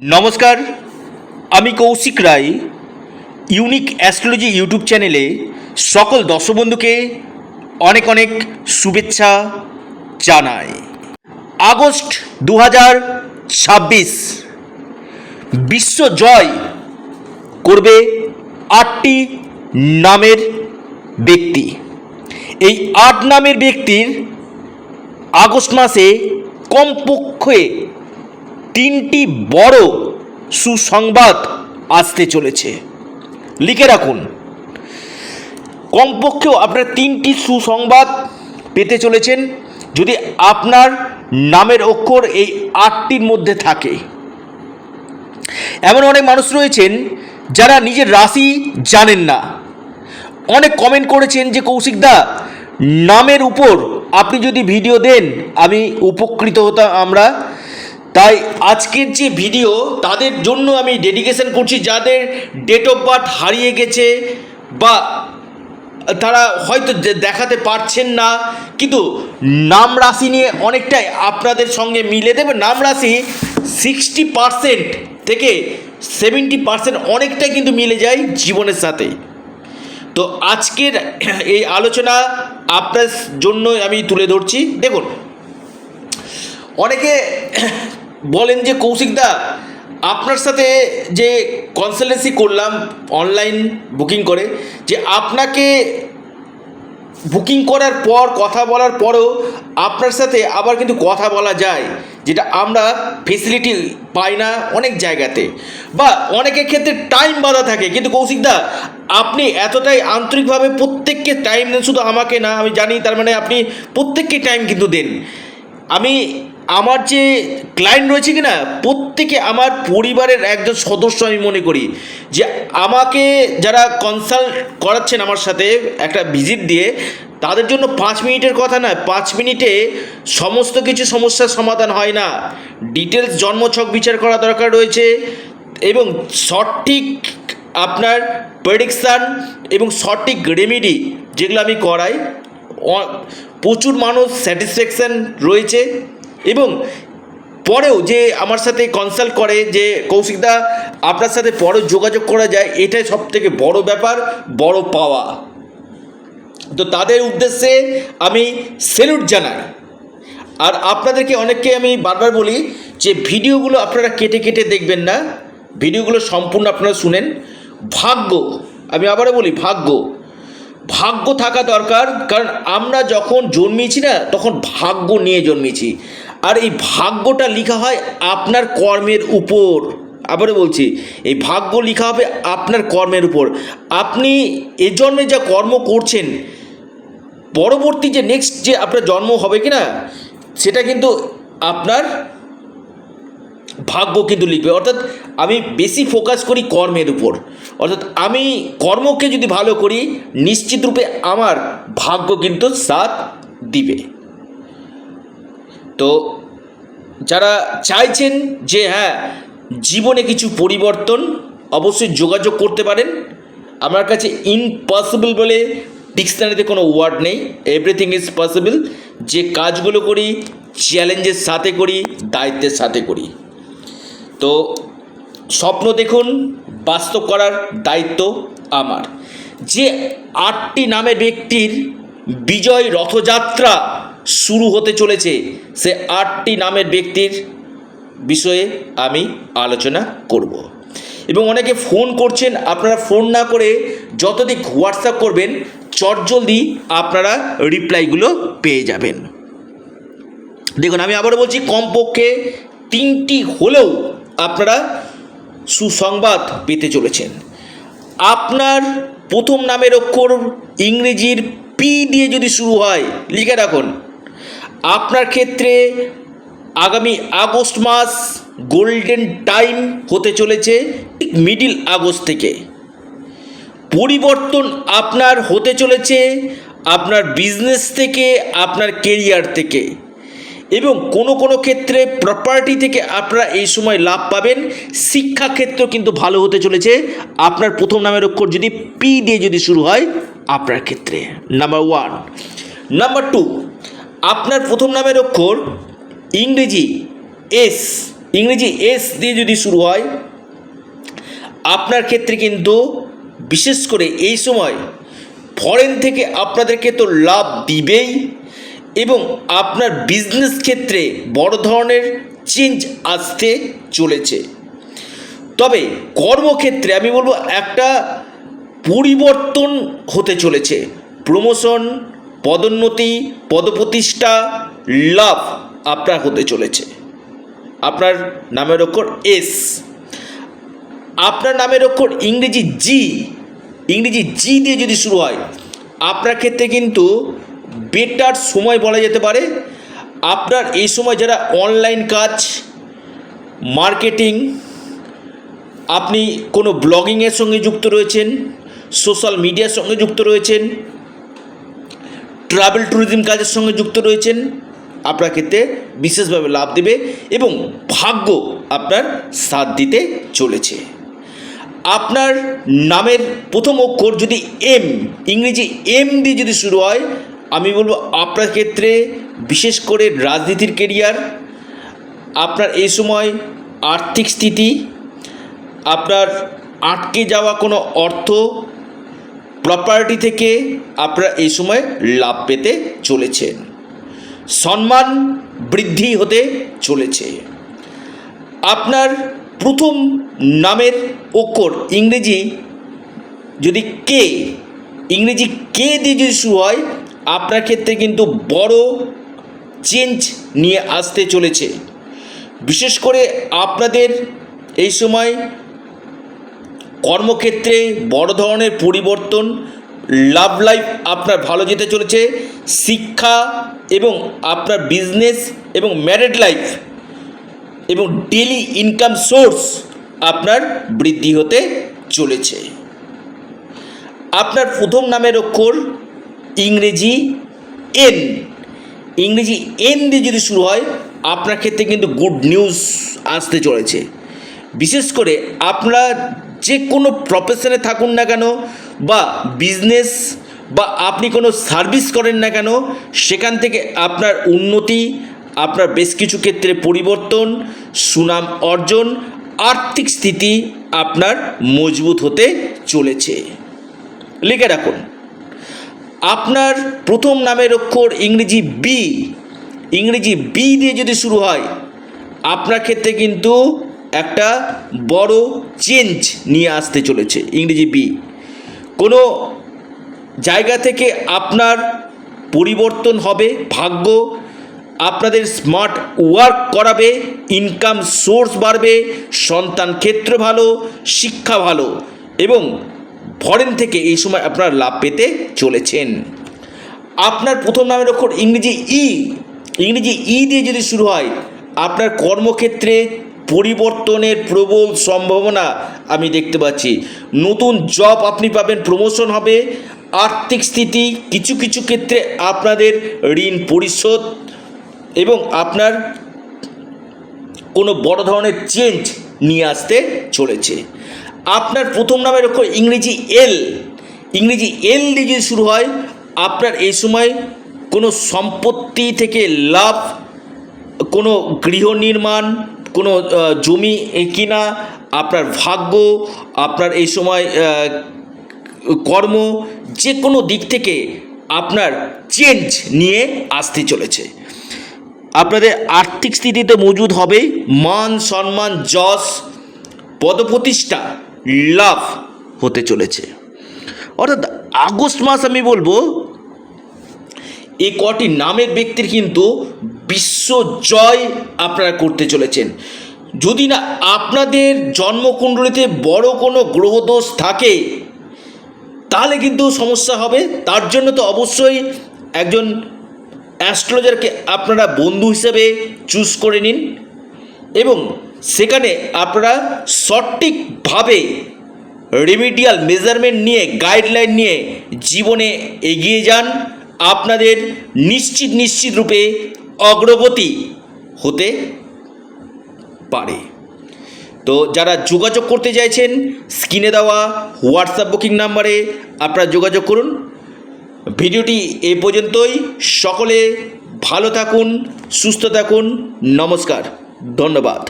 নমস্কার, আমি কৌশিক রায়। Unique astrology YouTube চ্যানেলে সকল দর্শক বন্ধুকে অনেক অনেক শুভেচ্ছা জানাই। আগস্ট 2026 বিশ্ব জয় করবে 8টি নামের ব্যক্তি। এই 8 নামের ব্যক্তির আগস্ট মাসে কমপক্ষে 3টি বড় সুসংবাদ আসতে চলেছে। লিখে রাখুন, কমপক্ষেও আপনার 3টি সুসংবাদ পেতে চলেছেন যদি আপনার নামের অক্ষর এই 8টির মধ্যে থাকে। এমন অনেক মানুষ রয়েছেন যারা নিজের রাশি জানেন না। অনেক কমেন্ট করেছেন যে কৌশিকদা, নামের উপর আপনি যদি ভিডিও দেন আমি উপকৃত হতাম আমরা। তাই আজকের যে ভিডিও তাদের জন্য আমি ডেডিকেশন করছি, যাদের ডেট অফ বার্থ হারিয়ে গেছে বা তারা হয়তো দেখাতে পারছেন না, কিন্তু নাম রাশি নিয়ে অনেকটাই আপনাদের সঙ্গে মিলে দেবে। নাম রাশি 60% থেকে 70% অনেকটাই কিন্তু মিলে যায় জীবনের সাথে। তো আজকের এই আলোচনা আপনার জন্য আমি তুলে ধরছি। দেখুন, অনেকে বলেন যে কৌশিকদা, আপনার সাথে যে কনসালটেন্সি করলাম অনলাইন বুকিং করে, যে আপনাকে বুকিং করার পর কথা বলার পরেও আপনার সাথে আবার কিন্তু কথা বলা যায়, যেটা আমরা ফেসিলিটি পাই না অনেক জায়গাতে, বা অনেকের ক্ষেত্রে টাইম বাধা থাকে। কিন্তু কৌশিকদা, আপনি এতটাই আন্তরিকভাবে প্রত্যেককে টাইম দেন, শুধু আমাকে না, আমি জানি তার মানে আপনি প্রত্যেককে টাইম কিন্তু দেন। আমি আমার যে ক্লায়েন্ট রয়েছে কি না, প্রত্যেকে আমার পরিবারের একজন সদস্য আমি মনে করি। যে আমাকে যারা কনসাল্ট করাচ্ছেন আমার সাথে একটা ভিজিট দিয়ে, তাদের জন্য 5 মিনিটের কথা না, 5 মিনিটে সমস্ত কিছু সমস্যার সমাধান হয় না। ডিটেলস জন্মছক বিচার করা দরকার রয়েছে, এবং সঠিক আপনার প্রেডিকশান এবং সঠিক রেমেডি যেগুলো আমি করাই, প্রচুর মানুষ স্যাটিসফ্যাকশান রয়েছে। এবং পরেও যে আমার সাথে কনসাল্ট করে যে কৌশিকদা আপনার সাথে পরেও যোগাযোগ করা যায়, এটাই সবথেকে বড় ব্যাপার, বড় পাওয়া। তো তাদের উদ্দেশ্যে আমি স্যালুট জানাই। আর আপনাদেরকে অনেককে আমি বারবার বলি যে ভিডিওগুলো আপনারা কেটে কেটে দেখবেন না, ভিডিওগুলো সম্পূর্ণ আপনারা শুনেন। ভাগ্য, আমি আবারও বলি, ভাগ্য থাকা দরকার। কারণ আমরা যখন জন্মেছি না, তখন ভাগ্য নিয়ে জন্মেছি। আর এই ভাগ্যটা লেখা হয় আপনার কর্মের উপর। আবারও বলছি, এই ভাগ্য লেখা হবে আপনার কর্মের উপর। আপনি এ জন্মে যা কর্ম করছেন, পরবর্তী যে নেক্সট যে আপনার জন্ম হবে কি না, সেটা কিন্তু আপনার ভাগ্য কিন্তু লিখবে। অর্থাৎ আমি বেশি ফোকাস করি কর্মের উপর। অর্থাৎ আমি কর্মকে যদি ভালো করি, নিশ্চিত রূপে আমার ভাগ্য কিন্তু সাথ দিবে। তো যারা চাইছেন যে হ্যাঁ জীবনে কিছু পরিবর্তন, অবশ্যই যোগাযোগ করতে পারেন। আমার কাছে ইম্পসিবল বলে ডিকশনারিতে কোনো ওয়ার্ড নেই, এভরিথিং ইজ পসিবল। যে কাজগুলো করি চ্যালেঞ্জের সাথে করি, দায়িত্বের সাথে করি। তো স্বপ্ন দেখুন, বাস্তব করার দায়িত্ব আমার। যে 8টি নামের ব্যক্তির বিজয় রথযাত্রা শুরু হতে চলেছে, সে 8টি নামের ব্যক্তির বিষয়ে আমি আলোচনা করব। এবং অনেকে ফোন করছেন, আপনারা ফোন না করে যতদিন হোয়াটসঅ্যাপ করবেন, চটজলদি আপনারা রিপ্লাইগুলো পেয়ে যাবেন। দেখুন, আমি আবারও বলছি, কমপক্ষে 3টি হলেও আপনারা সুসংবাদ পেতে চলেছেন। আপনার প্রথম নামের অক্ষর ইংরেজির পি দিয়ে যদি শুরু হয়, লিখে রাখুন, আপনার ক্ষেত্রে আগামী আগস্ট মাস গোল্ডেন টাইম হতে চলেছে। ঠিক মিডিল আগস্ট থেকে পরিবর্তন আপনার হতে চলেছে, আপনার বিজনেস থেকে, আপনার কেরিয়ার থেকে, এবং কোনো কোনো ক্ষেত্রে প্রপার্টি থেকে আপনারা এই সময় লাভ পাবেন। শিক্ষাক্ষেত্র কিন্তু ভালো হতে চলেছে আপনার প্রথম নামের অক্ষর যদি পি দিয়ে যদি শুরু হয় আপনার ক্ষেত্রে। নাম্বার 1। নাম্বার 2, আপনার প্রথম নামের অক্ষর ইংরেজি এস ইংরেজি এস দিয়ে যদি শুরু হয়, আপনার ক্ষেত্রে কিন্তু বিশেষ করে এই সময় ফরেন থেকে আপনাদেরকে তো লাভ দিবেই, এবং আপনার বিজনেস ক্ষেত্রে বড় ধরনের চেঞ্জ আসতে চলেছে। তবে কর্মক্ষেত্রে আমি বলবো একটা পরিবর্তন হতে চলেছে। প্রমোশন, পদোন্নতি, পদপ্রতিষ্ঠা, লাভ আপনার হতে চলেছে। আপনার নামের অক্ষর এস, আপনার নামের অক্ষর ইংরেজি জি, ইংরেজি জি দিয়ে যদি শুরু হয়, আপনার ক্ষেত্রে কিন্তু বেটার সময় বলা যেতে পারে। আপনার এই সময় যারা অনলাইন কাজ, মার্কেটিং, আপনি কোনো ব্লগিংয়ের সঙ্গে যুক্ত রয়েছেন, সোশ্যাল মিডিয়ার সঙ্গে যুক্ত রয়েছেন, ট্রাভেল ট্যুরিজম কাজের সঙ্গে যুক্ত রয়েছেন, আপনার ক্ষেত্রে বিশেষভাবে লাভ দেবে এবং ভাগ্য আপনার সাথ দিতে চলেছে। আপনার নামের প্রথম অক্ষর যদি এম, ইংরেজি এম দিয়ে যদি শুরু হয়, আমি বলবো আপনার ক্ষেত্রে বিশেষ করে রাজনীতির কেরিয়ার, আপনার এই সময় আর্থিক স্থিতি, আপনার আটকে যাওয়া কোনো অর্থ, প্রপার্টি থেকে আপনারা এই সময় লাভ পেতে চলেছেন। সম্মান বৃদ্ধি হতে চলেছে। আপনার প্রথম নামের অক্ষর ইংরেজি যদি কে, ইংরেজি কে দিয়ে যদি শুরু হয়, আপনার ক্ষেত্রে কিন্তু বড় চেঞ্জ নিয়ে আসতে চলেছে। বিশেষ করে আপনাদের এই সময় কর্মক্ষেত্রে বড় ধরনের পরিবর্তন, লাভ লাইফ আপনার ভালো যেতে চলেছে। শিক্ষা এবং আপনার বিজনেস এবং ম্যারিড লাইফ এবং ডেলি ইনকাম সোর্স আপনার বৃদ্ধি হতে চলেছে। আপনার প্রথম নামের অক্ষর ইংরেজি এন, ইংরেজি এন দিয়ে যদি শুরু হয়, আপনার ক্ষেত্রে কিন্তু গুড নিউজ আসতে চলেছে। বিশেষ করে আপনারা যে কোনো প্রফেশনে থাকুন না কেন, বা বিজনেস বা আপনি কোনো সার্ভিস করেন না কেন, সেখান থেকে আপনার উন্নতি, আপনার বেশ কিছু ক্ষেত্রে পরিবর্তন, সুনাম অর্জন, আর্থিক স্থিতি আপনার মজবুত হতে চলেছে। লিখে রাখুন, আপনার প্রথম নামের অক্ষর ইংরেজি বি, ইংরেজি বি দিয়ে যদি শুরু হয়, আপনার ক্ষেত্রে কিন্তু একটা বড় চেঞ্জ নিয়ে আসতে চলেছে। ইংরেজি বি, কোনো জায়গা থেকে আপনার পরিবর্তন হবে, ভাগ্য আপনাদের স্মার্ট ওয়ার্ক করাবে, ইনকাম সোর্স বাড়বে, সন্তান ক্ষেত্র ভালো, শিক্ষা ভালো, এবং ফরেন থেকে এই সময় আপনারা লাভ পেতে চলেছেন। আপনার প্রথম নামের অক্ষর ইংরেজি ই, ইংরেজি ই দিয়ে যদি শুরু হয়, আপনার কর্মক্ষেত্রে পরিবর্তনের প্রবল সম্ভাবনা আমি দেখতে পাচ্ছি। নতুন জব আপনি পাবেন, প্রমোশন হবে, আর্থিক স্থিতি কিছু কিছু ক্ষেত্রে আপনাদের ঋণ পরিশোধ এবং আপনার কোনো বড় ধরনের চেঞ্জ নিয়ে আসতে চলেছে। আপনার প্রথম নামের অক্ষর ইংরেজি এল, ইংরেজি এল দিয়ে যদি শুরু হয়, আপনার এই সময় কোনো সম্পত্তি থেকে লাভ, কোনো গৃহ নির্মাণ, কোনো জমি কিনা, আপনার ভাগ্য, আপনার এই সময় কর্ম, যে কোনো দিক থেকে আপনার চেঞ্জ নিয়ে আসতে চলেছে। আপনাদের আর্থিক স্থিতিতে মজুদ হবে, মান সম্মান, যশ, পদপ্রতিষ্ঠা, লাভ হতে চলেছে। অর্থাৎ আগস্ট মাস আমি বলবো এই কটি নামের ব্যক্তির কিন্তু বিশ্ব জয় আপনারা করতে চলেছেন। যদি না আপনাদের জন্মকুণ্ডলিতে বড় কোনো গ্রহদোষ থাকে, তাহলে কিন্তু সমস্যা হবে। তার জন্য তো অবশ্যই একজন অ্যাস্ট্রোলজারকে আপনারা বন্ধু হিসেবে চুজ করে নিন এবং সেখানে আপনারা সঠিকভাবে রেমিডিয়াল মেজারমেন্ট নিয়ে, গাইডলাইন নিয়ে জীবনে এগিয়ে যান। আপনাদের নিশ্চিত রূপে অগ্রগতি হতে পারে। তো যারা যোগাযোগ করতে চাইছেন, স্ক্রিনে দেওয়া হোয়াটসঅ্যাপ বুকিং নাম্বারে আপনারা যোগাযোগ করুন। ভিডিওটি এ পর্যন্তই। সকলে ভালো থাকুন, সুস্থ থাকুন। নমস্কার, ধন্যবাদ।